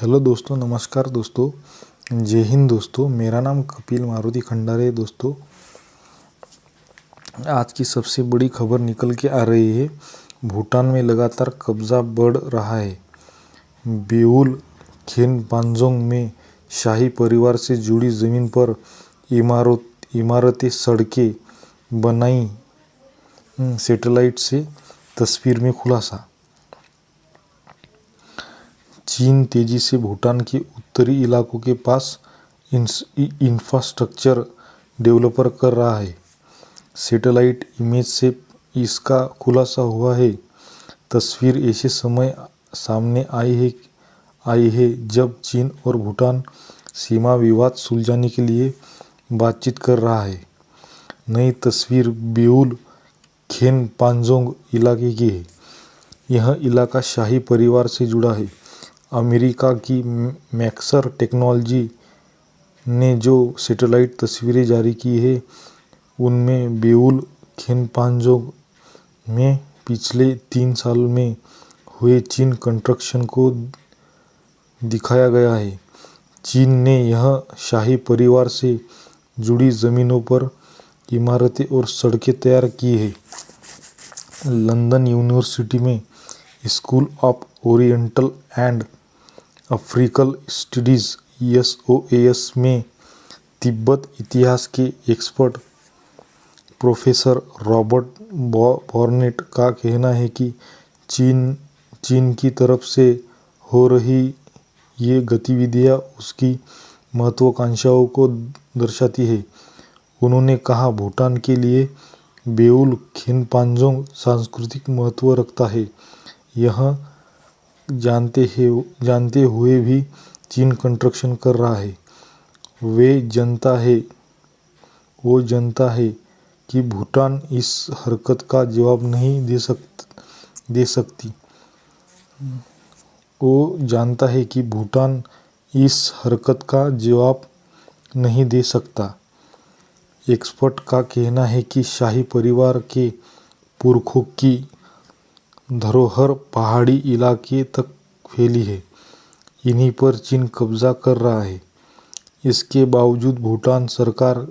Hello दोस्तों, नमस्कार दोस्तों, जय हिंद दोस्तों। मेरा नाम कपिल मारुति खंडारे है दोस्तों। आज की सबसे बड़ी खबर निकल के आ रही है। भूटान में लगातार कब्जा बढ़ रहा है। बेउल खेनपांजोंग में शाही परिवार से जुड़ी ज़मीन पर इमारतें, सड़कें बनाई। सैटेलाइट से तस्वीर में खुलासा। चीन तेजी से भूटान के उत्तरी इलाकों के पास इंफ्रास्ट्रक्चर डेवलप कर रहा है। सैटेलाइट इमेज से इसका खुलासा हुआ है। तस्वीर ऐसे समय सामने आई है जब चीन और भूटान सीमा विवाद सुलझाने के लिए बातचीत कर रहा है। नई तस्वीर बेउल खेनपांजोंग इलाके की है। यह इलाका शाही परिवार से जुड़ा है। अमेरिका की मैक्सर टेक्नोलॉजी ने जो सैटेलाइट तस्वीरें जारी की है उनमें बेउल खेनपांजोंग में पिछले 3 साल में हुए चीन कंस्ट्रक्शन को दिखाया गया है। चीन ने यह शाही परिवार से जुड़ी ज़मीनों पर इमारतें और सड़कें तैयार की है। लंदन यूनिवर्सिटी में school of oriental and African studies SOAS में तिब्बत इतिहास के एक्सपर्ट प्रोफेसर रॉबर्ट बॉर्नेट का कहना है कि चीन की तरफ से हो रही ये गतिविधियां उसकी महत्वाकांक्षाओं को दर्शाती है। उन्होंने कहा, भूटान के लिए बेउल खेनपांजोंग सांस्कृतिक महत्व रखता है। यह जानते हुए भी चीन कंस्ट्रक्शन कर रहा है। वो जानता है कि भूटान इस हरकत का जवाब नहीं दे सकती। वो जानता है कि भूटान इस हरकत का जवाब नहीं दे सकता। एक्सपर्ट का कहना है कि शाही परिवार के पुरखों की धरोहर पहाड़ी इलाके तक फैली है। इन्हीं पर चीन कब्जा कर रहा है। इसके बावजूद भूटान सरकार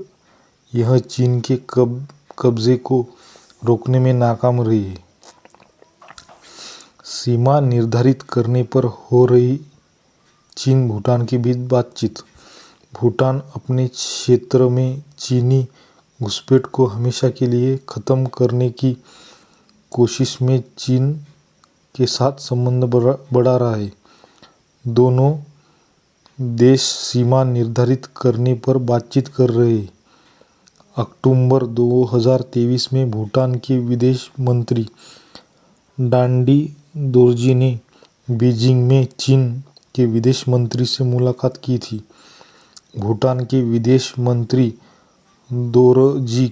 यह चीन के कब्जे को रोकने में नाकाम रही है। सीमा निर्धारित करने पर हो रही चीन भूटान के बीच बातचीत। भूटान अपने क्षेत्र में चीनी घुसपैठ को हमेशा के लिए खत्म करने की कोशिश में चीन के साथ संबंध बढ़ा रहा है। दोनों देश सीमा निर्धारित करने पर बातचीत कर रहे हैं। अक्टूबर 2023 में भूटान के विदेश मंत्री डांडी दोरजी ने बीजिंग में चीन के विदेश मंत्री से मुलाकात की थी। भूटान के विदेश मंत्री दोरजी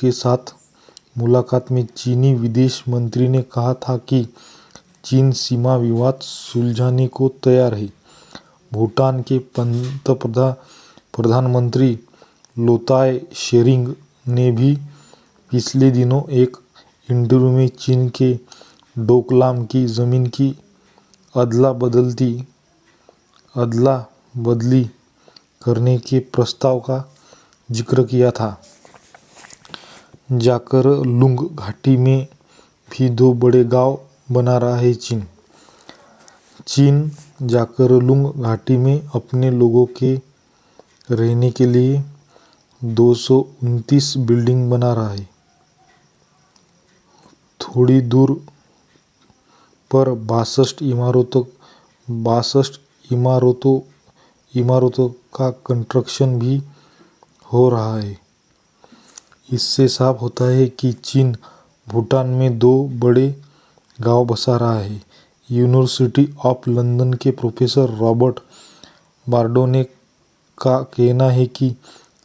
के साथ मुलाकात में चीनी विदेश मंत्री ने कहा था कि चीन सीमा विवाद सुलझाने को तैयार है। भूटान के प्रधानमंत्री लोताय शेरिंग ने भी पिछले दिनों एक इंटरव्यू में चीन के डोकलाम की ज़मीन की अदला बदली करने के प्रस्ताव का जिक्र किया था। जाकरलुंग घाटी में भी 2 बड़े गांव बना रहा है चीन जाकरलुंग घाटी में अपने लोगों के रहने के लिए 229 बिल्डिंग बना रहा है। थोड़ी दूर पर 62 इमारतों का कंस्ट्रक्शन भी हो रहा है। इससे साफ होता है कि चीन भूटान में 2 बड़े गांव बसा रहा है। यूनिवर्सिटी ऑफ लंदन के प्रोफेसर रॉबर्ट बार्डोने का कहना है कि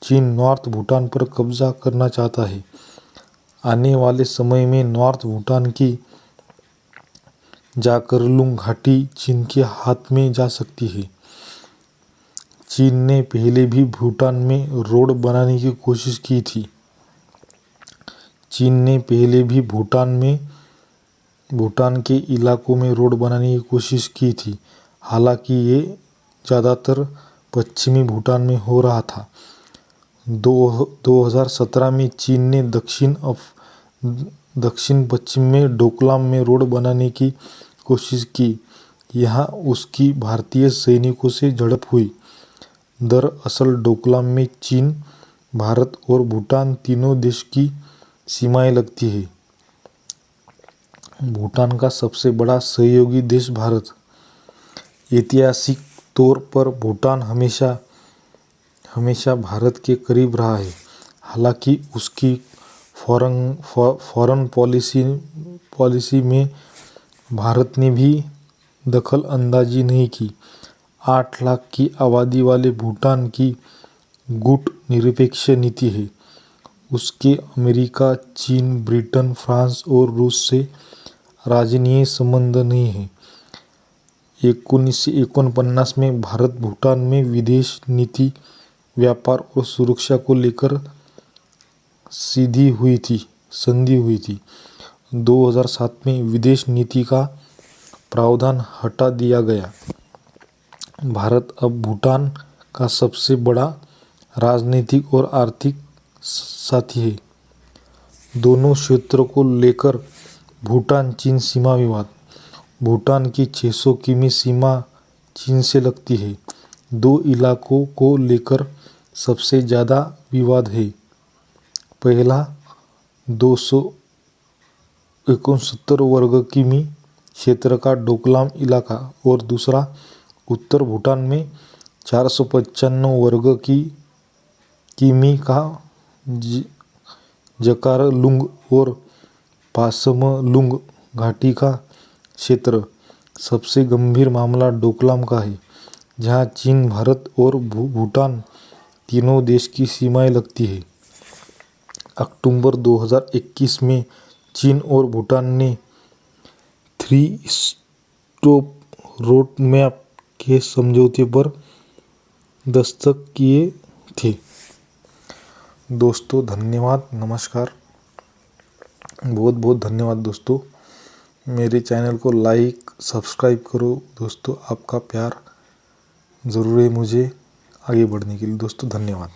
चीन नॉर्थ भूटान पर कब्जा करना चाहता है। आने वाले समय में नॉर्थ भूटान की जाकरलुंग घाटी चीन के हाथ में जा सकती है। चीन ने पहले भी भूटान में रोड बनाने की कोशिश की थी। चीन ने पहले भी भूटान के इलाकों में रोड बनाने की कोशिश की थी। हालांकि ये ज़्यादातर पश्चिमी भूटान में हो रहा था। 2017 में चीन ने दक्षिण पश्चिम में डोकलाम में रोड बनाने की कोशिश की। यहाँ उसकी भारतीय सैनिकों से झड़प हुई। दरअसल डोकलाम में चीन, भारत और भूटान तीनों देश की सीमाएं लगती है। भूटान का सबसे बड़ा सहयोगी देश भारत। ऐतिहासिक तौर पर भूटान हमेशा भारत के करीब रहा है। हालांकि उसकी फॉरेन पॉलिसी में भारत ने भी दखल अंदाजी नहीं की। 8 लाख की आबादी वाले भूटान की गुट निरपेक्ष नीति है। उसके अमेरिका, चीन, ब्रिटेन, फ्रांस और रूस से राजनीतिक संबंध नहीं है। 1949 में भारत भूटान में विदेश नीति, व्यापार और सुरक्षा को लेकर संधि हुई थी। 2007 में विदेश नीति का प्रावधान हटा दिया गया। भारत अब भूटान का सबसे बड़ा राजनीतिक और आर्थिक साथी है। दोनों क्षेत्रों को लेकर भूटान चीन सीमा विवाद। भूटान की 600 किमी सीमा चीन से लगती है। 2 इलाकों को लेकर सबसे ज़्यादा विवाद है। पहला 269 वर्ग किमी क्षेत्र का डोकलाम इलाका और दूसरा उत्तर भूटान में 495 वर्ग किमी का जकारलुंग और पासमलुंग घाटी का क्षेत्र। सबसे गंभीर मामला डोकलाम का है, जहां चीन, भारत और भूटान तीनों देश की सीमाएं लगती हैं। अक्टूबर 2021 में चीन और भूटान ने 3 स्टेप रोडमैप के समझौते पर दस्तखत किए थे। दोस्तों धन्यवाद, नमस्कार, बहुत बहुत धन्यवाद दोस्तों। मेरे चैनल को लाइक सब्सक्राइब करो दोस्तों। आपका प्यार ज़रूर है मुझे आगे बढ़ने के लिए। दोस्तों धन्यवाद।